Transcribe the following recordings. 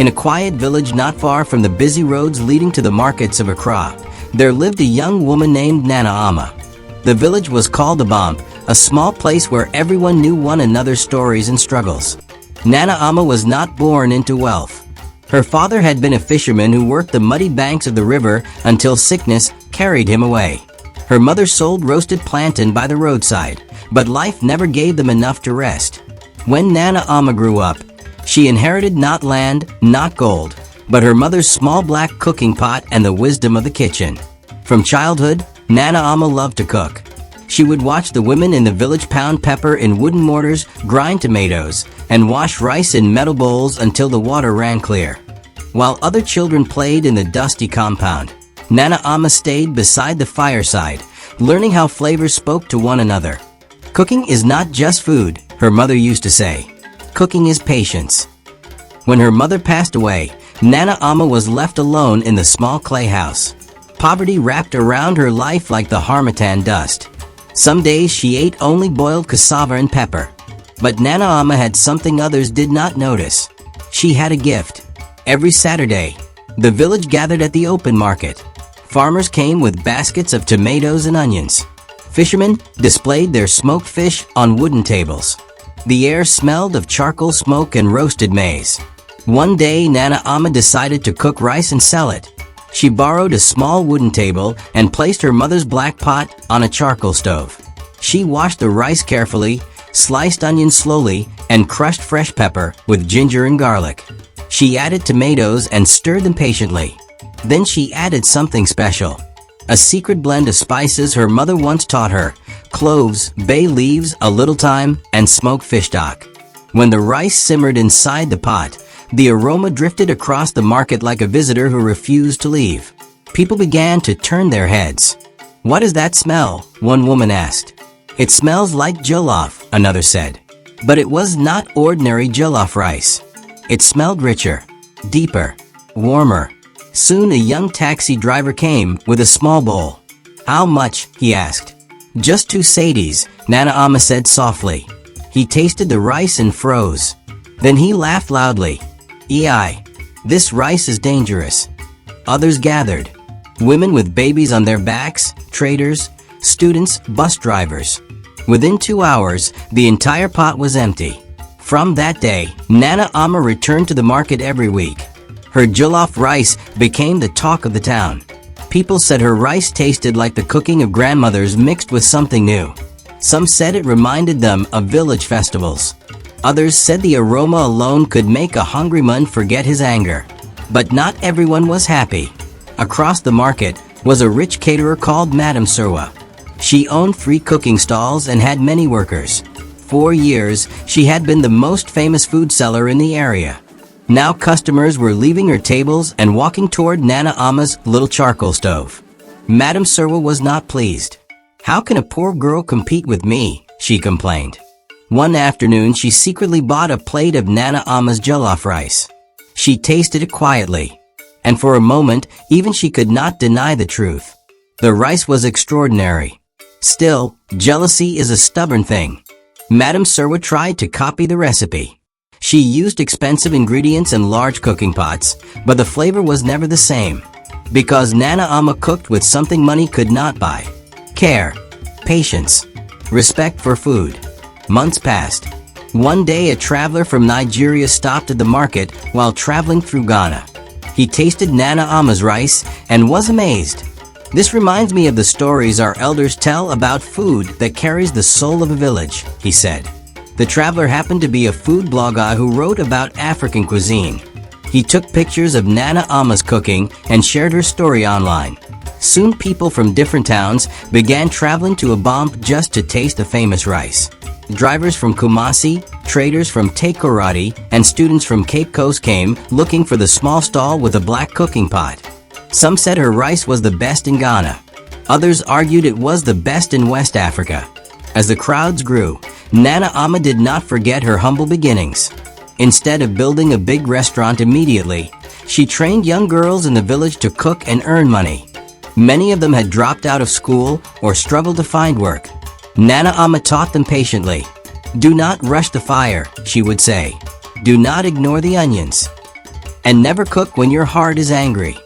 In a quiet village not far from the busy roads leading to the markets of Accra, there lived a young woman named Nana Ama. The village was called Abamp, a small place where everyone knew one another's stories and struggles. Nana Ama was not born into wealth. Her father had been a fisherman who worked the muddy banks of the river until sickness carried him away. Her mother sold roasted plantain by the roadside, but life never gave them enough to rest. When Nana Ama grew up, she inherited not land, not gold, but her mother's small black cooking pot and the wisdom of the kitchen. From childhood, Nana Ama loved to cook. She would watch the women in the village pound pepper in wooden mortars, grind tomatoes, and wash rice in metal bowls until the water ran clear. While other children played in the dusty compound, Nana Ama stayed beside the fireside, learning how flavors spoke to one another. Cooking is not just food, her mother used to say. Cooking is patience. When her mother passed away, Nana Ama was left alone in the small clay house. Poverty wrapped around her life like the harmattan dust. Some days she ate only boiled cassava and pepper. But Nana Ama had something others did not notice. She had a gift. Every Saturday, the village gathered at the open market. Farmers came with baskets of tomatoes and onions. Fishermen displayed their smoked fish on wooden tables. The air smelled of charcoal smoke and roasted maize. One day, Nana Ama decided to cook rice and sell it. She borrowed a small wooden table and placed her mother's black pot on a charcoal stove. She washed the rice carefully, sliced onions slowly, and crushed fresh pepper with ginger and garlic. She added tomatoes and stirred them patiently. Then she added something special. A secret blend of spices her mother once taught her: cloves, bay leaves, a little thyme, and smoked fish stock. When the rice simmered inside the pot, the aroma drifted across the market like a visitor who refused to leave. People began to turn their heads. "What is that smell?" one woman asked. "It smells like jollof," another said. But it was not ordinary jollof rice. It smelled richer, deeper, warmer. Soon a young taxi driver came with a small bowl. "How much?" he asked. "Just 2 cedis," Nana Ama said softly. He tasted the rice and froze. Then he laughed loudly. "Ei, this rice is dangerous." Others gathered. Women with babies on their backs, traders, students, bus drivers. Within 2 hours, the entire pot was empty. From that day, Nana Ama returned to the market every week. Her jollof rice became the talk of the town. People said her rice tasted like the cooking of grandmothers mixed with something new. Some said it reminded them of village festivals. Others said the aroma alone could make a hungry man forget his anger. But not everyone was happy. Across the market was a rich caterer called Madame Serwa. She owned 3 cooking stalls and had many workers. For years, she had been the most famous food seller in the area. Now customers were leaving her tables and walking toward Nana Ama's little charcoal stove. Madame Serwa was not pleased. "How can a poor girl compete with me?" she complained. One afternoon, she secretly bought a plate of Nana Ama's jollof rice. She tasted it quietly. And for a moment, even she could not deny the truth. The rice was extraordinary. Still, jealousy is a stubborn thing. Madame Serwa tried to copy the recipe. She used expensive ingredients and large cooking pots, but the flavor was never the same. Because Nana Ama cooked with something money could not buy: care, patience, respect for food. Months passed. One day, a traveler from Nigeria stopped at the market while traveling through Ghana. He tasted Nana Ama's rice and was amazed. "This reminds me of the stories our elders tell about food that carries the soul of a village," he said. The traveler happened to be a food blogger who wrote about African cuisine. He took pictures of Nana Ama's cooking and shared her story online. Soon people from different towns began traveling to Abamp just to taste the famous rice. Drivers from Kumasi, traders from Takoradi, and students from Cape Coast came looking for the small stall with a black cooking pot. Some said her rice was the best in Ghana. Others argued it was the best in West Africa. As the crowds grew, Nana Ama did not forget her humble beginnings. Instead of building a big restaurant immediately, she trained young girls in the village to cook and earn money. Many of them had dropped out of school or struggled to find work. Nana Ama taught them patiently. "Do not rush the fire," she would say. "Do not ignore the onions. And never cook when your heart is angry.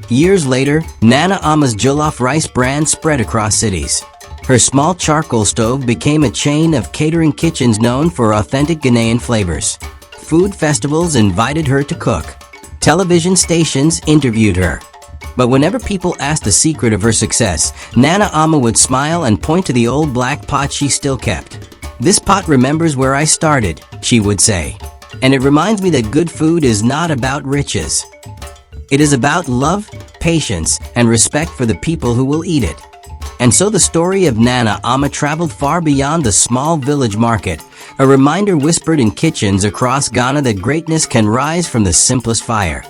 Years later, Nana Ama's Jollof rice brand spread across cities. Her small charcoal stove became a chain of catering kitchens known for authentic Ghanaian flavors. Food festivals invited her to cook. Television stations interviewed her. But whenever people asked the secret of her success, Nana Ama would smile and point to the old black pot she still kept. "This pot remembers where I started," she would say. "And it reminds me that good food is not about riches. It is about love, patience, and respect for the people who will eat it." And so the story of Nana Ama traveled far beyond the small village market, a reminder whispered in kitchens across Ghana that greatness can rise from the simplest fire.